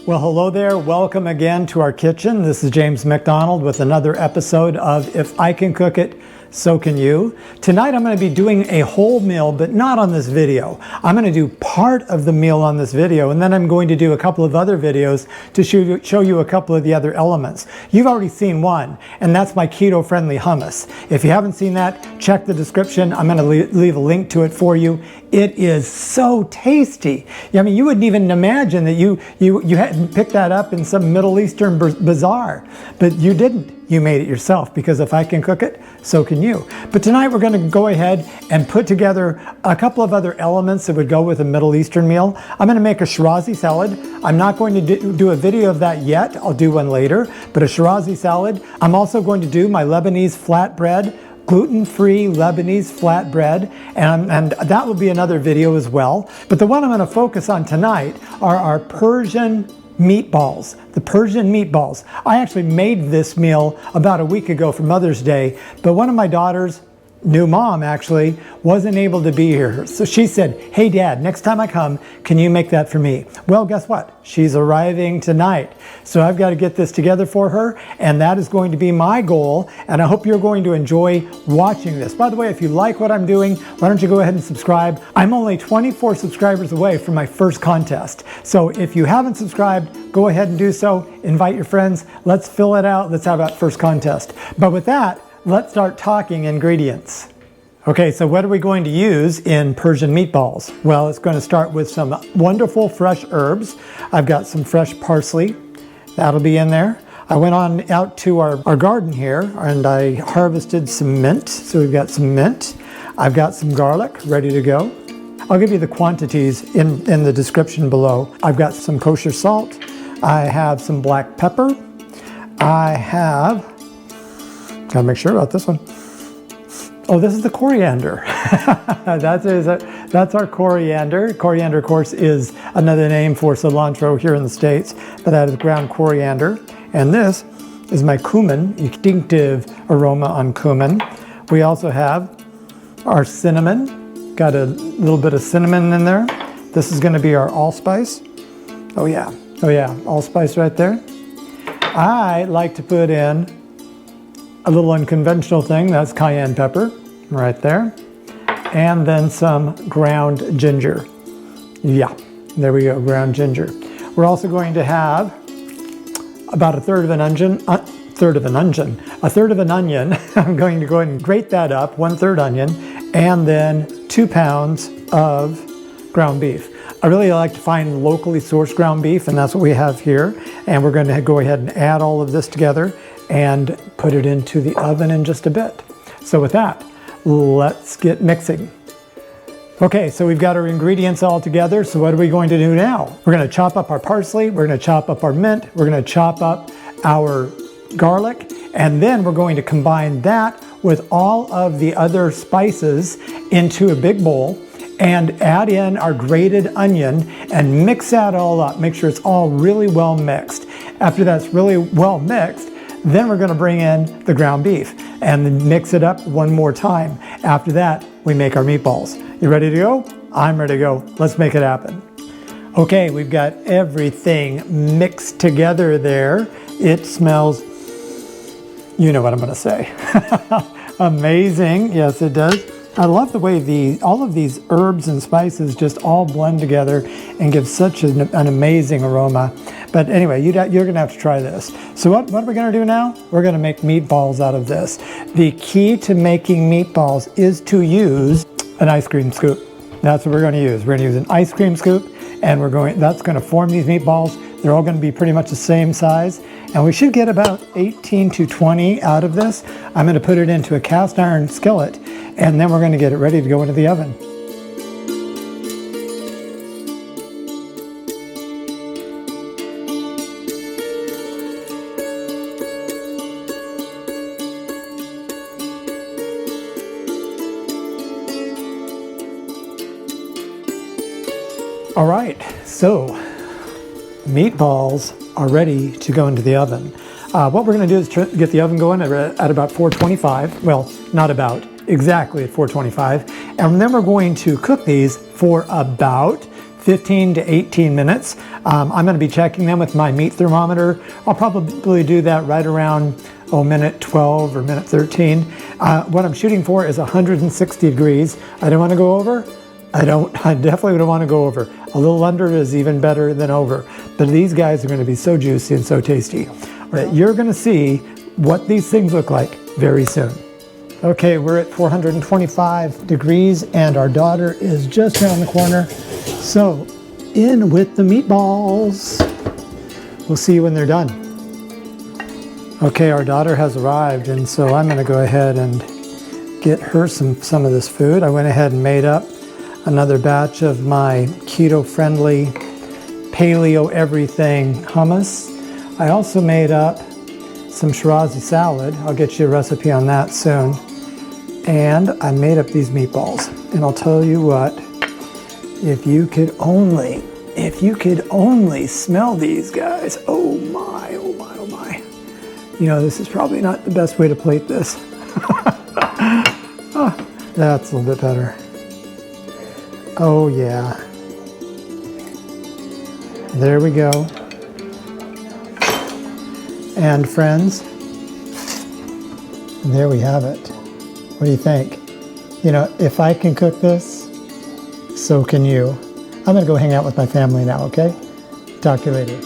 Well, hello there. Welcome again to our kitchen. This is James McDonald with another episode of If I Can Cook It, So Can You. Tonight I'm going to be doing a whole meal, but not on this video. I'm going to do part of the meal on this video, and then I'm going to do a couple of other videos to show you a couple of the other elements. You've already seen one, and that's my keto-friendly hummus. If you haven't seen that, check the description. I'm going to leave a link to it for you. It is so tasty. I mean, you wouldn't even imagine that you hadn't picked that up in some Middle Eastern bazaar, but you didn't. You made it yourself, because if I can cook it, so can you. But tonight we're going to go ahead and put together a couple of other elements that would go with a Middle Eastern meal. I'm going to make a Shirazi salad. I'm not going to do a video of that yet. I'll do one later, but a Shirazi salad. I'm also going to do my Lebanese flatbread, gluten-free Lebanese flatbread, and that will be another video as well. But the one I'm going to focus on tonight are our Persian meatballs, the Persian meatballs. I actually made this meal about a week ago for Mother's Day, but one of my daughters, new mom actually, wasn't able to be here. So she said, "Hey Dad, next time I come, can you make that for me?" Well, guess what? She's arriving tonight. So I've got to get this together for her, and that is going to be my goal, and I hope you're going to enjoy watching this. By the way, if you like what I'm doing, why don't you go ahead and subscribe? I'm only 24 subscribers away from my first contest. So if you haven't subscribed, go ahead and do so. Invite your friends. Let's fill it out. Let's have that first contest. But with that, let's start talking ingredients. Okay, so what are we going to use in Persian meatballs? Well, it's going to start with some wonderful fresh herbs. I've got some fresh parsley. That'll be in there. I went on out to our garden here and I harvested some mint. So we've got some mint. I've got some garlic ready to go. I'll give you the quantities in the description below. I've got some kosher salt. I have some black pepper. I have, gotta make sure about this one. Oh, this is the coriander. That's our coriander. Coriander, of course, is another name for cilantro here in the States, but that is ground coriander. And this is my cumin, distinctive aroma on cumin. We also have our cinnamon. Got a little bit of cinnamon in there. This is gonna be our allspice. Oh yeah, allspice right there. I like to put in a little unconventional thing, that's cayenne pepper, right there. And then some ground ginger. Yeah, there we go, ground ginger. We're also going to have about a third of an onion. I'm going to go ahead and grate that up, 1/3 onion, and then 2 pounds of ground beef. I really like to find locally sourced ground beef, and that's what we have here. And we're going to go ahead and add all of this together and put it into the oven in just a bit. So with that, let's get mixing. Okay, so we've got our ingredients all together. So what are we going to do now? We're going to chop up our parsley, we're going to chop up our mint, we're going to chop up our garlic, and then we're going to combine that with all of the other spices into a big bowl and add in our grated onion and mix that all up. Make sure it's all really well mixed. After that's really well mixed, then we're going to bring in the ground beef and then mix it up one more time. After that, we make our meatballs. You ready to go? I'm ready to go. Let's make it happen. Okay, we've got everything mixed together there. It smells, you know what I'm going to say. Amazing. Yes, it does. I love the way all of these herbs and spices just all blend together and give such an amazing aroma. But anyway, you're going to have to try this. So what are we going to do now? We're going to make meatballs out of this. The key to making meatballs is to use an ice cream scoop. That's what we're going to use. We're going to use an ice cream scoop, and that's going to form these meatballs. They're all going to be pretty much the same size, and we should get about 18 to 20 out of this. I'm going to put it into a cast iron skillet, and then we're going to get it ready to go into the oven. All right, so meatballs are ready to go into the oven. What we're going to do is get the oven going at about 425. Well, not about, exactly at 425. And then we're going to cook these for about 15 to 18 minutes. I'm going to be checking them with my meat thermometer. I'll probably do that right around minute 12 or minute 13. What I'm shooting for is 160 degrees. I don't want to go over. I definitely don't want to go over. A little under is even better than over. But these guys are going to be so juicy and so tasty. All right, you're going to see what these things look like very soon. Okay, we're at 425 degrees and our daughter is just around the corner. So, in with the meatballs. We'll see you when they're done. Okay, our daughter has arrived, and so I'm going to go ahead and get her some of this food. I went ahead and made up another batch of my keto-friendly paleo everything hummus. I also made up some Shirazi salad. I'll get you a recipe on that soon. And I made up these meatballs. And I'll tell you what, if you could only smell these guys, oh my, oh my, oh my. You know, this is probably not the best way to plate this. Oh, that's a little bit better. Oh yeah. There we go. And friends, there we have it. What do you think? You know, if I can cook this, so can you. I'm gonna go hang out with my family now, okay? Talk to you later.